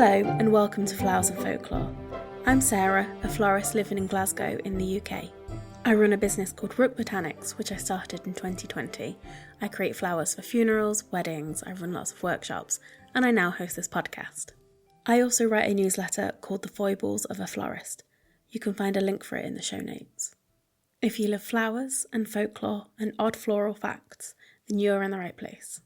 Hello and welcome to Flowers Folklore. I'm Sarah, a florist living in Glasgow in the UK. I run a business called Rook Botanics, which I started in 2020. I create flowers for funerals, weddings, I run lots of workshops, and I now host this podcast. I also write a newsletter called The Foibles of a Florist. You can find a link for it in the show notes. If you love flowers and folklore and odd floral facts, then you're in the right place.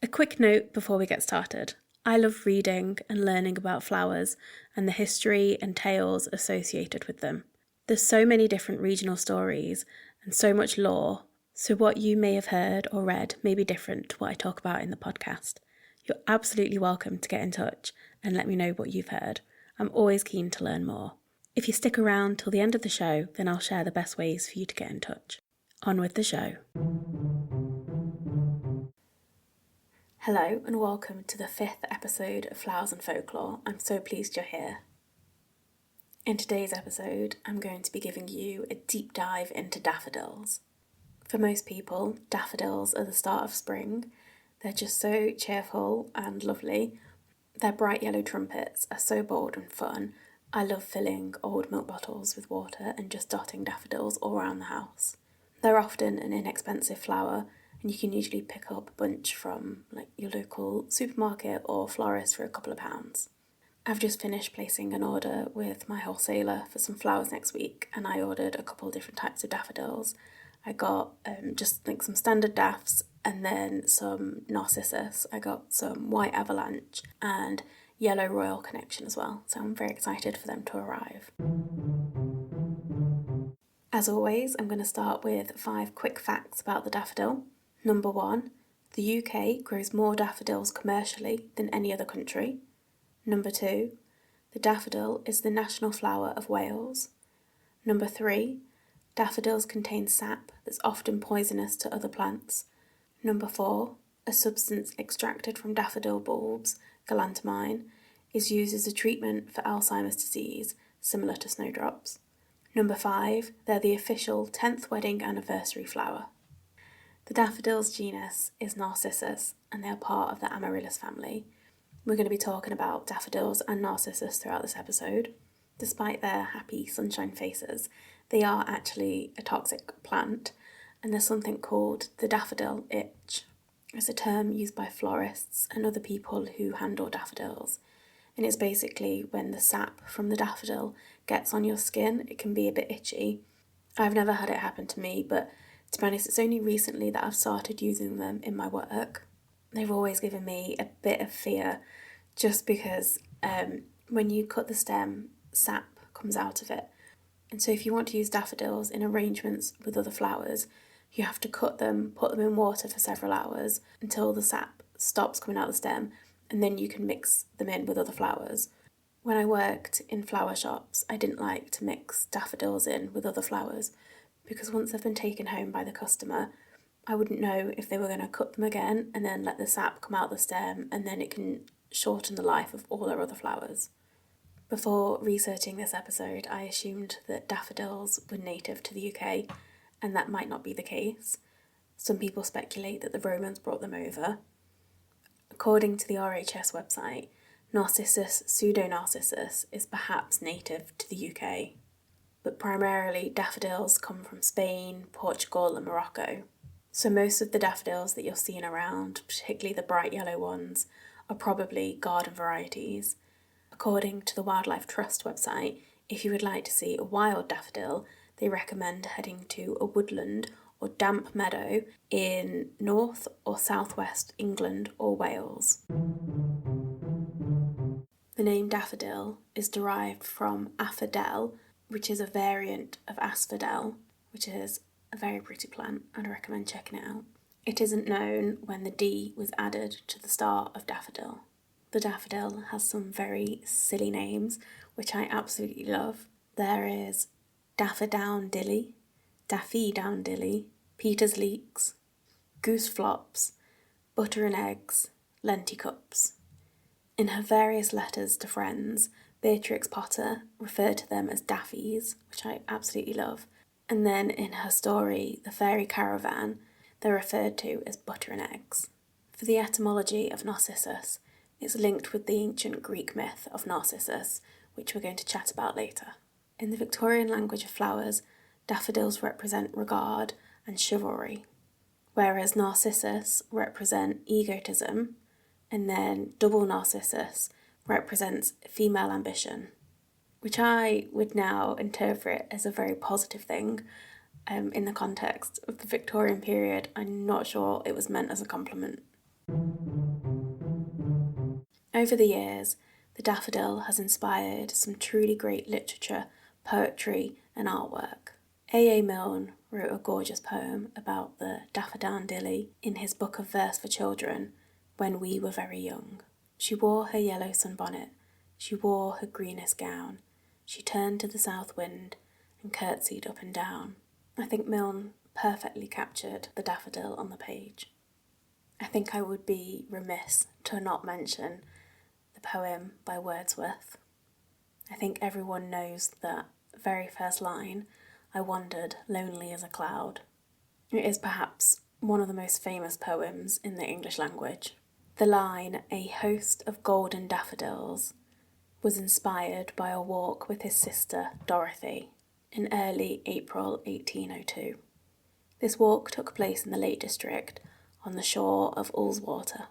A quick note before we get started. I love reading and learning about flowers and the history and tales associated with them. There's so many different regional stories and so much lore, so what you may have heard or read may be different to what I talk about in the podcast. You're absolutely welcome to get in touch and let me know what you've heard. I'm always keen to learn more. If you stick around till the end of the show, then I'll share the best ways for you to get in touch. On with the show. Hello and welcome to the 5th episode of Flowers and Folklore. I'm so pleased you're here. In today's episode, I'm going to be giving you a deep dive into daffodils. For most people, daffodils are the start of spring. They're just so cheerful and lovely. Their bright yellow trumpets are so bold and fun. I love filling old milk bottles with water and just dotting daffodils all around the house. They're often an inexpensive flower, and you can usually pick up a bunch from your local supermarket or florist for a couple of pounds. I've just finished placing an order with my wholesaler for some flowers next week, and I ordered a couple of different types of daffodils. I got just some standard daffs and then some narcissus. I got some white avalanche and yellow royal connection as well, so I'm very excited for them to arrive. As always, I'm going to start with 5 quick facts about the daffodil. Number 1, the UK grows more daffodils commercially than any other country. Number 2, the daffodil is the national flower of Wales. Number 3, daffodils contain sap that's often poisonous to other plants. Number 4, a substance extracted from daffodil bulbs, galantamine, is used as a treatment for Alzheimer's disease, similar to snowdrops. Number 5, they're the official 10th wedding anniversary flower. The daffodils genus is Narcissus, and they are part of the Amaryllis family. We're going to be talking about daffodils and narcissus throughout this episode. Despite their happy sunshine faces, they are actually a toxic plant, and there's something called the daffodil itch. It's a term used by florists and other people who handle daffodils, and it's basically when the sap from the daffodil gets on your skin, it can be a bit itchy. I've never had it happen to me, but to be honest, it's only recently that I've started using them in my work. They've always given me a bit of fear just because when you cut the stem, sap comes out of it. And so if you want to use daffodils in arrangements with other flowers, you have to cut them, put them in water for several hours until the sap stops coming out of the stem, and then you can mix them in with other flowers. When I worked in flower shops, I didn't like to mix daffodils in with other flowers because once they've been taken home by the customer, I wouldn't know if they were going to cut them again and then let the sap come out the stem, and then it can shorten the life of all our other flowers. Before researching this episode, I assumed that daffodils were native to the UK, and that might not be the case. Some people speculate that the Romans brought them over. According to the RHS website, Narcissus pseudonarcissus is perhaps native to the UK, but primarily daffodils come from Spain, Portugal and Morocco. So most of the daffodils that you're seeing around, particularly the bright yellow ones, are probably garden varieties. According to the Wildlife Trust website, if you would like to see a wild daffodil, they recommend heading to a woodland or damp meadow in north or southwest England or Wales. The name daffodil is derived from affodel, which is a variant of asphodel, which is a very pretty plant, and I recommend checking it out. It isn't known when the D was added to the start of daffodil. The daffodil has some very silly names, which I absolutely love. There is Daffodowndilly, Daffydowndilly, Peter's Leeks, Goose Flops, Butter and Eggs, Lenticups. In her various letters to friends, Beatrix Potter referred to them as Daffies, which I absolutely love. And then in her story, The Fairy Caravan, they're referred to as Butter and Eggs. For the etymology of Narcissus, It's linked with the ancient Greek myth of Narcissus, which we're going to chat about later. In the Victorian language of flowers, daffodils represent regard and chivalry, whereas Narcissus represent egotism, and then double Narcissus represents female ambition, which I would now interpret as a very positive thing. In the context of the Victorian period, I'm not sure it was meant as a compliment. Over the years, the daffodil has inspired some truly great literature, poetry and artwork. A. Milne wrote a gorgeous poem about the daffodil in his book of verse for children, When We Were Very Young. She wore her yellow sunbonnet, she wore her greenest gown, she turned to the south wind and curtsied up and down. I think Milne perfectly captured the daffodil on the page. I think I would be remiss to not mention the poem by Wordsworth. I think everyone knows that very first line, I wandered lonely as a cloud. It is perhaps one of the most famous poems in the English language. The line, a host of golden daffodils, was inspired by a walk with his sister Dorothy in early April 1802. This walk took place in the Lake District on the shore of Ullswater.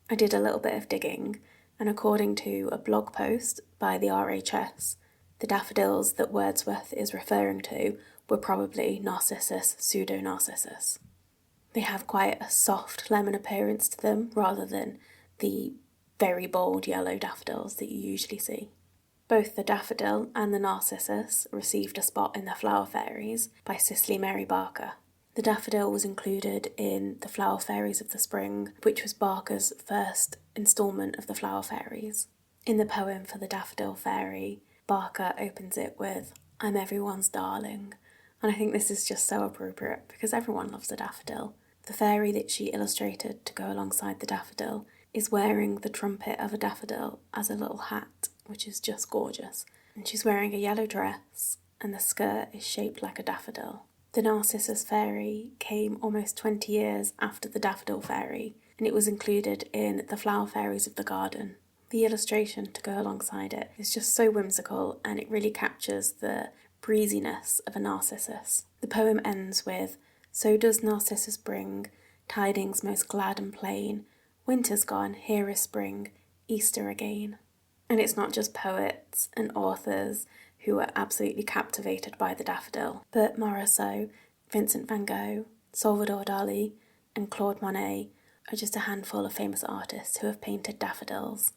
I did a little bit of digging, and according to a blog post by the RHS, the daffodils that Wordsworth is referring to were probably Narcissus pseudo-Narcissus. They have quite a soft lemon appearance to them rather than the very bold yellow daffodils that you usually see. Both the daffodil and the Narcissus received a spot in the Flower Fairies by Cicely Mary Barker. The daffodil was included in the Flower Fairies of the Spring, which was Barker's first instalment of the Flower Fairies. In the poem for the Daffodil Fairy, Barker opens it with, I'm everyone's darling, and I think this is just so appropriate because everyone loves a daffodil. The fairy that she illustrated to go alongside the daffodil is wearing the trumpet of a daffodil as a little hat, which is just gorgeous. And she's wearing a yellow dress, and the skirt is shaped like a daffodil. The Narcissus Fairy came almost 20 years after the Daffodil Fairy, and it was included in the Flower Fairies of the Garden. The illustration to go alongside it is just so whimsical, and it really captures the breeziness of a Narcissus. The poem ends with, so does Narcissus bring tidings most glad and plain, winter's gone, here is spring, Easter again. And it's not just poets and authors who are absolutely captivated by the daffodil, but Morisot, Vincent van Gogh, Salvador Dali and Claude Monet are just a handful of famous artists who have painted daffodils.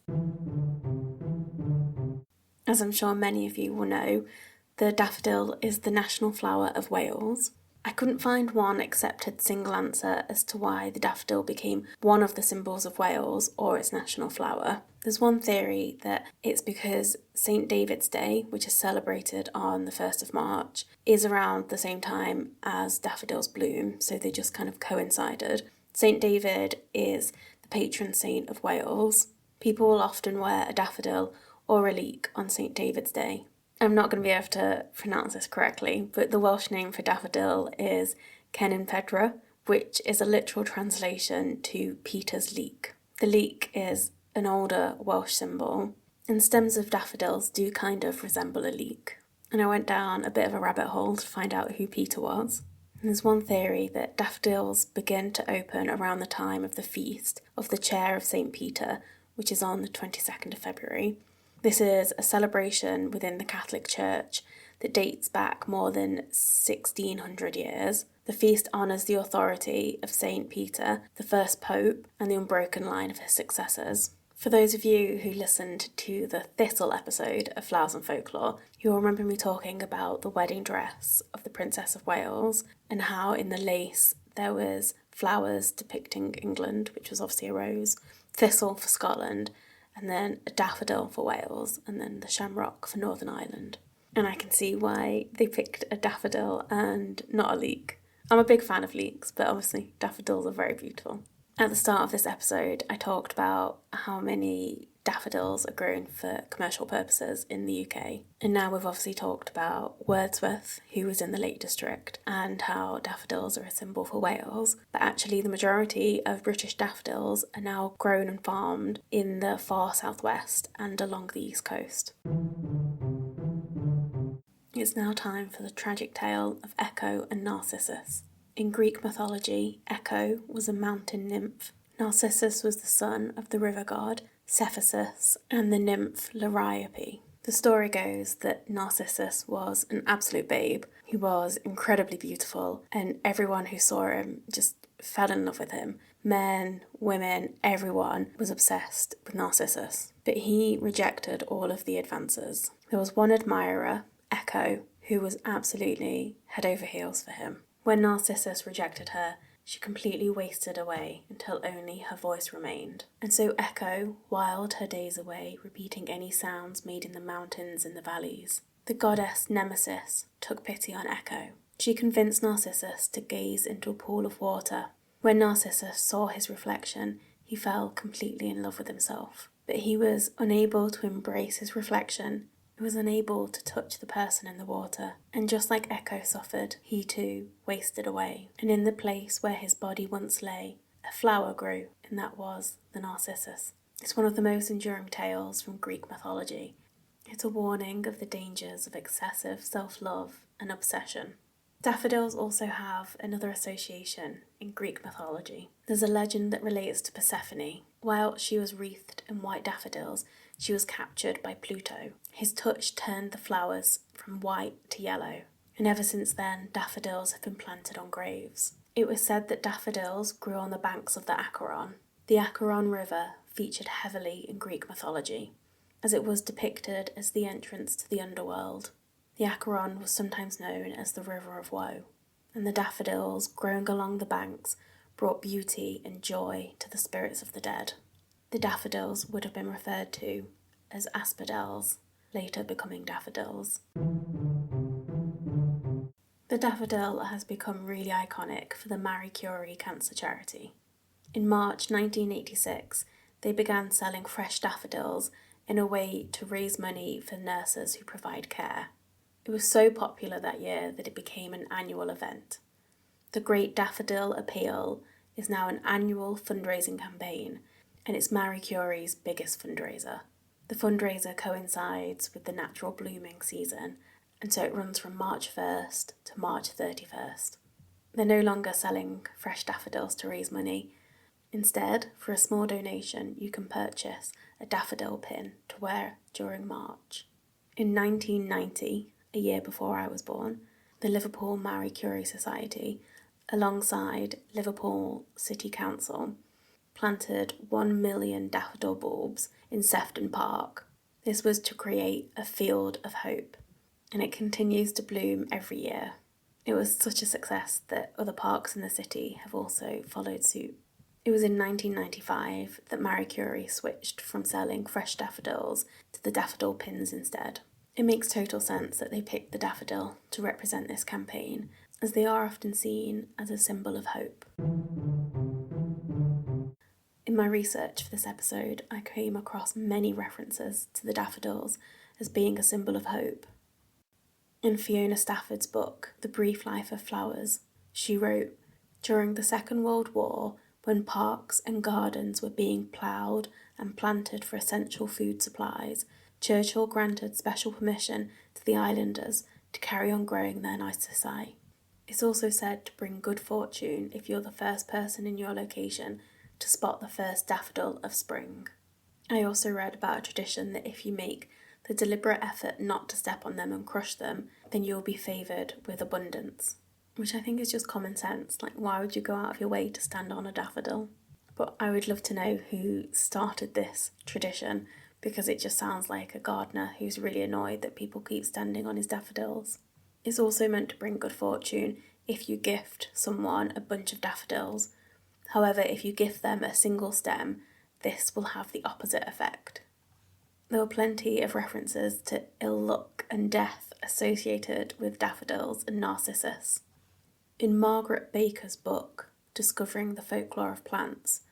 As I'm sure many of you will know, the daffodil is the national flower of Wales. I couldn't find one accepted single answer as to why the daffodil became one of the symbols of Wales or its national flower. There's one theory that it's because St. David's Day, which is celebrated on the 1st of March, is around the same time as daffodils bloom, so they just kind of coincided. St. David is the patron saint of Wales. People will often wear a daffodil or a leek on St. David's Day. I'm not going to be able to pronounce this correctly, but the Welsh name for daffodil is Cennin Pedra, which is a literal translation to Peter's leek. The leek is an older Welsh symbol, and stems of daffodils do kind of resemble a leek. And I went down a bit of a rabbit hole to find out who Peter was. And there's one theory that daffodils begin to open around the time of the feast of the Chair of St. Peter, which is on the 22nd of February. This is a celebration within the Catholic Church that dates back more than 1600 years. The feast honours the authority of St. Peter, the first pope, and the unbroken line of his successors. For those of you who listened to the Thistle episode of Flowers and Folklore, you'll remember me talking about the wedding dress of the Princess of Wales and how in the lace there was flowers depicting England, which was obviously a rose, thistle for Scotland, and then a daffodil for Wales, and then the shamrock for Northern Ireland. And I can see why they picked a daffodil and not a leek. I'm a big fan of leeks, but obviously daffodils are very beautiful. At the start of this episode, I talked about how many daffodils are grown for commercial purposes in the UK. And now we've obviously talked about Wordsworth, who was in the Lake District, and how daffodils are a symbol for Wales. But actually the majority of British daffodils are now grown and farmed in the far southwest and along the east coast. It's now time for the tragic tale of Echo and Narcissus. In Greek mythology, Echo was a mountain nymph. Narcissus was the son of the river god Cephissus and the nymph Liriope. The story goes that Narcissus was an absolute babe. He was incredibly beautiful, and everyone who saw him just fell in love with him. Men, women, everyone was obsessed with Narcissus. But he rejected all of the advances. There was one admirer, Echo, who was absolutely head over heels for him. When Narcissus rejected her, she completely wasted away until only her voice remained. And so Echo whiled her days away, repeating any sounds made in the mountains and the valleys. The goddess Nemesis took pity on Echo. She convinced Narcissus to gaze into a pool of water. When Narcissus saw his reflection, he fell completely in love with himself. But he was unable to embrace his reflection. He was unable to touch the person in the water, and just like Echo suffered, he too wasted away. And in the place where his body once lay, a flower grew, and that was the Narcissus. It's one of the most enduring tales from Greek mythology. It's a warning of the dangers of excessive self-love and obsession. Daffodils also have another association in Greek mythology. There's a legend that relates to Persephone. While she was wreathed in white daffodils, she was captured by Pluto. His touch turned the flowers from white to yellow, and ever since then, daffodils have been planted on graves. It was said that daffodils grew on the banks of the Acheron. The Acheron River featured heavily in Greek mythology, as it was depicted as the entrance to the underworld. The Acheron was sometimes known as the River of Woe, and the daffodils growing along the banks brought beauty and joy to the spirits of the dead. The daffodils would have been referred to as asphodels, later becoming daffodils. The daffodil has become really iconic for the Marie Curie Cancer Charity. In March 1986, they began selling fresh daffodils in a way to raise money for nurses who provide care. It was so popular that year that it became an annual event. The Great Daffodil Appeal is now an annual fundraising campaign, and it's Marie Curie's biggest fundraiser. The fundraiser coincides with the natural blooming season, and so it runs from March 1st to March 31st. They're no longer selling fresh daffodils to raise money. Instead, for a small donation, you can purchase a daffodil pin to wear during March. In 1990, a year before I was born, the Liverpool Marie Curie Society, alongside Liverpool City Council, planted 1 million daffodil bulbs in Sefton Park. This was to create a field of hope, and it continues to bloom every year. It was such a success that other parks in the city have also followed suit. It was in 1995 that Marie Curie switched from selling fresh daffodils to the daffodil pins instead. It makes total sense that they picked the daffodil to represent this campaign, as they are often seen as a symbol of hope. In my research for this episode, I came across many references to the daffodils as being a symbol of hope. In Fiona Stafford's book, The Brief Life of Flowers, she wrote, "During the Second World War, when parks and gardens were being ploughed and planted for essential food supplies, Churchill granted special permission to the islanders to carry on growing their narcissi. It's also said to bring good fortune if you're the first person in your location to spot the first daffodil of spring." I also read about a tradition that if you make the deliberate effort not to step on them and crush them, then you'll be favoured with abundance. Which I think is just common sense. Like, why would you go out of your way to stand on a daffodil? But I would love to know who started this tradition, because it just sounds like a gardener who's really annoyed that people keep standing on his daffodils. It's also meant to bring good fortune if you gift someone a bunch of daffodils. However, if you gift them a single stem, this will have the opposite effect. There were plenty of references to ill luck and death associated with daffodils and Narcissus. In Margaret Baker's book, Discovering the Folklore of Plants,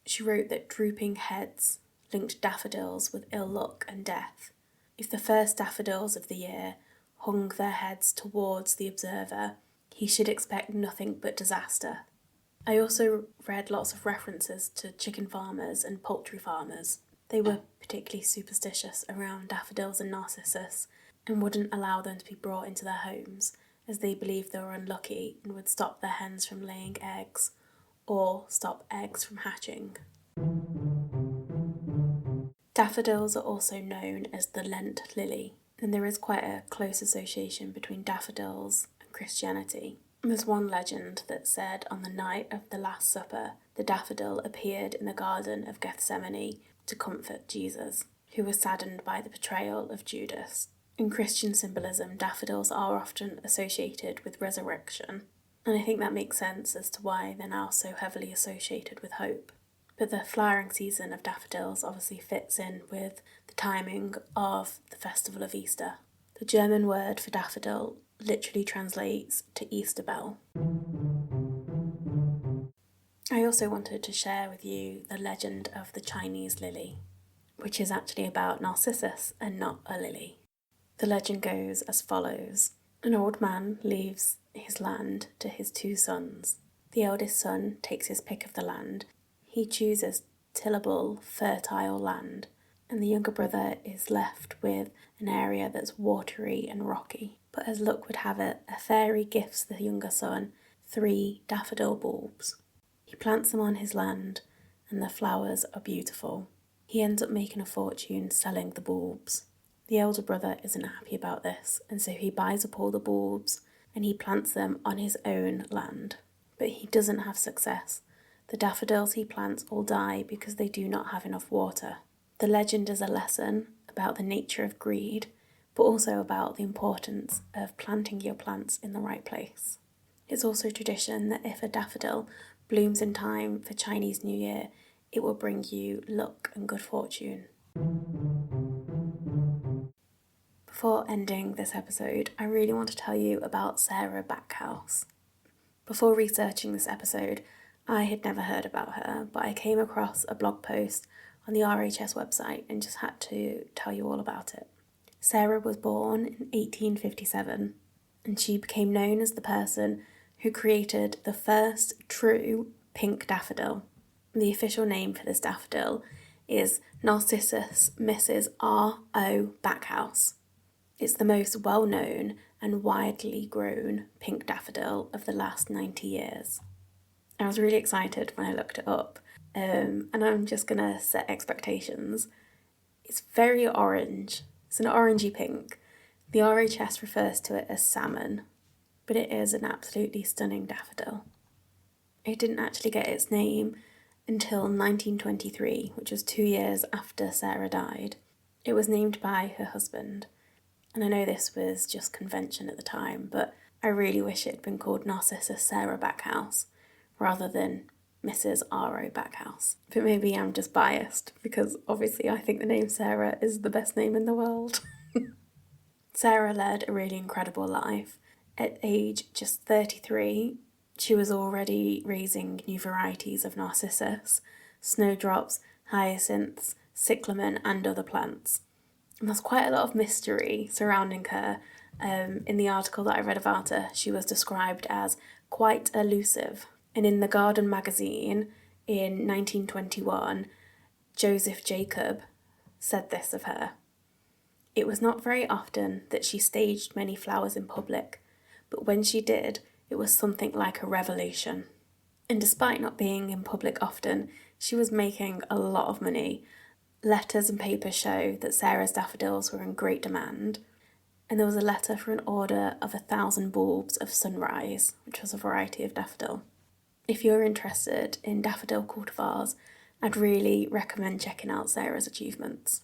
she wrote that drooping heads linked daffodils with ill luck and death. If the first daffodils of the year hung their heads towards the observer, he should expect nothing but disaster. I also read lots of references to chicken farmers and poultry farmers. They were particularly superstitious around daffodils and narcissus and wouldn't allow them to be brought into their homes, as they believed they were unlucky and would stop their hens from laying eggs or stop eggs from hatching. Daffodils are also known as the Lent lily, and there is quite a close association between daffodils and Christianity. There's one legend that said on the night of the Last Supper, the daffodil appeared in the Garden of Gethsemane to comfort Jesus, who was saddened by the betrayal of Judas. In Christian symbolism, daffodils are often associated with resurrection, and I think that makes sense as to why they're now so heavily associated with hope. But the flowering season of daffodils obviously fits in with the timing of the festival of Easter. The German word for daffodil literally translates to Easter bell. I also wanted to share with you the legend of the Chinese lily, which is actually about Narcissus and not a lily. The legend goes as follows. An old man leaves his land to his two sons. The eldest son takes his pick of the land. He chooses tillable, fertile land, and the younger brother is left with an area that's watery and rocky. But as luck would have it, a fairy gifts the younger son 3 daffodil bulbs. He plants them on his land, and the flowers are beautiful. He ends up making a fortune selling the bulbs. The elder brother isn't happy about this, and so he buys up all the bulbs and he plants them on his own land. But he doesn't have success. The daffodils he plants all die because they do not have enough water. The legend is a lesson about the nature of greed, but also about the importance of planting your plants in the right place. It's also tradition that if a daffodil blooms in time for Chinese New Year, it will bring you luck and good fortune. Before ending this episode, I really want to tell you about Sarah Backhouse. Before researching this episode, I had never heard about her, but I came across a blog post on the RHS website and just had to tell you all about it. Sarah was born in 1857, and she became known as the person who created the first true pink daffodil. The official name for this daffodil is Narcissus Mrs. R.O. Backhouse. It's the most well-known and widely grown pink daffodil of the last 90 years. I was really excited when I looked it up, and I'm just going to set expectations. It's very orange. It's an orangey pink. The RHS refers to it as salmon, but it is an absolutely stunning daffodil. It didn't actually get its name until 1923, which was 2 years after Sarah died. It was named by her husband, and I know this was just convention at the time, but I really wish it had been called Narcissus Sarah Backhouse, rather than Mrs. R.O. Backhouse. But maybe I'm just biased, because obviously I think the name Sarah is the best name in the world. Sarah led a really incredible life. At age just 33, she was already raising new varieties of narcissus, snowdrops, hyacinths, cyclamen and other plants. And there's quite a lot of mystery surrounding her. In the article that I read about her, she was described as quite elusive. And in the Garden magazine in 1921, Joseph Jacob said this of her. It was not very often that she staged many flowers in public, but when she did, it was something like a revelation. And despite not being in public often, she was making a lot of money. Letters and papers show that Sarah's daffodils were in great demand, and there was a letter for an order of 1,000 bulbs of Sunrise, which was a variety of daffodil. If you're interested in daffodil cultivars, I'd really recommend checking out Sarah's achievements.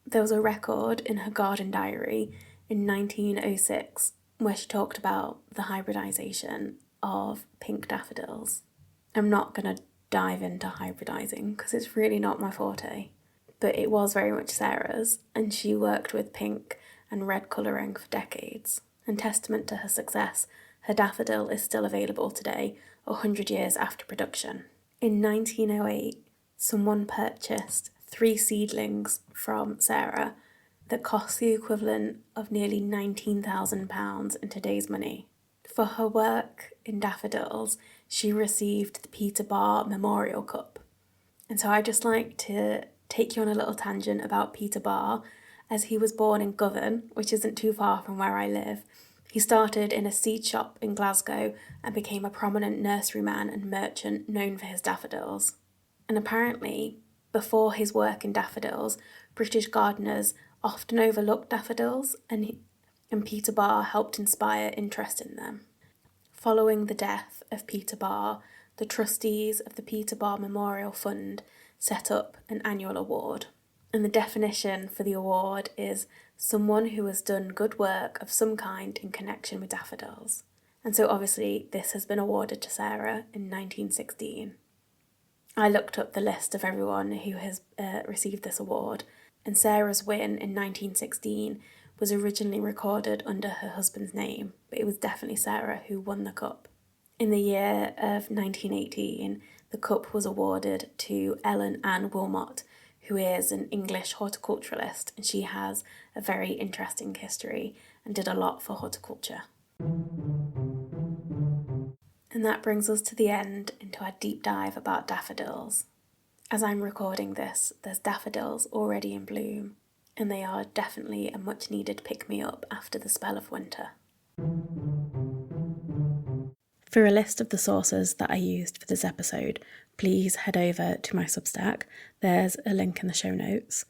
There was a record in her garden diary in 1906 where she talked about the hybridization of pink daffodils. I'm not going to dive into hybridizing because it's really not my forte, but it was very much Sarah's, and she worked with pink and red colouring for decades. And testament to her success, her daffodil is still available today, 100 years after production. In 1908, someone purchased 3 seedlings from Sarah that cost the equivalent of nearly £19,000 in today's money. For her work in daffodils, she received the Peter Barr Memorial Cup. And so I'd just like to take you on a little tangent about Peter Barr, as he was born in Govan, which isn't too far from where I live. He started in a seed shop in Glasgow and became a prominent nurseryman and merchant known for his daffodils. And apparently, before his work in daffodils, British gardeners often overlooked daffodils, and Peter Barr helped inspire interest in them. Following the death of Peter Barr, the trustees of the Peter Barr Memorial Fund set up an annual award. And the definition for the award is someone who has done good work of some kind in connection with daffodils. And so obviously this has been awarded to Sarah in 1916. I looked up the list of everyone who has received this award, and Sarah's win in 1916 was originally recorded under her husband's name, but it was definitely Sarah who won the cup. In the year of 1918, the cup was awarded to Ellen Ann Wilmot, who is an English horticulturalist, and she has a very interesting history and did a lot for horticulture. And that brings us to the end into our deep dive about daffodils. As I'm recording this, there's daffodils already in bloom, and they are definitely a much needed pick-me-up after the spell of winter. For a list of the sources that I used for this episode, please head over to my Substack. There's a link in the show notes.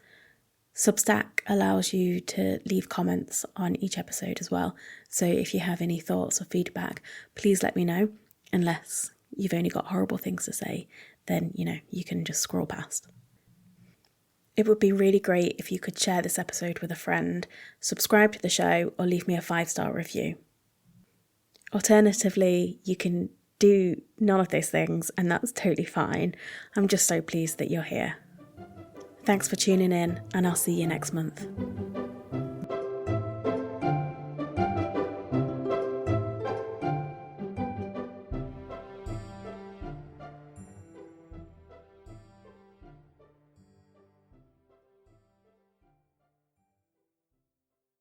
Substack allows you to leave comments on each episode as well, so if you have any thoughts or feedback, please let me know. Unless you've only got horrible things to say, then, you can just scroll past. It would be really great if you could share this episode with a friend, subscribe to the show, or leave me a 5-star review. Alternatively, you can do none of those things, and that's totally fine. I'm just so pleased that you're here. Thanks for tuning in, and I'll see you next month.